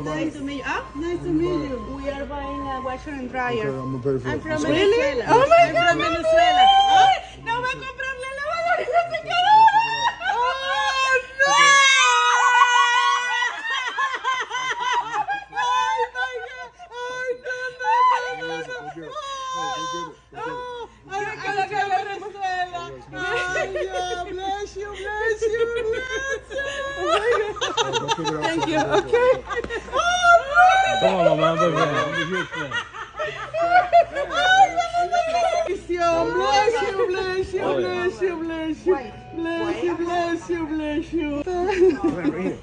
Nice to meet you. Ah, Nice to meet you. we are buying a washer and dryer. Okay, I'm gonna pay for I'm it. from Really? Venezuela. Oh my I'm God. from Venezuela. Ay, no va a comprarle la lavadora a secadora. Oh, no. Ay, my God. Ay, no. Ay, acá de Venezuela. Ay, yeah. Bless you, bless you, bless you. Thank you. Okay. Oh, no. Come on, mama, I'm a huge fan. Bless you, bless you, bless you, bless you, bless you, bless you, bless you, bless you. All right.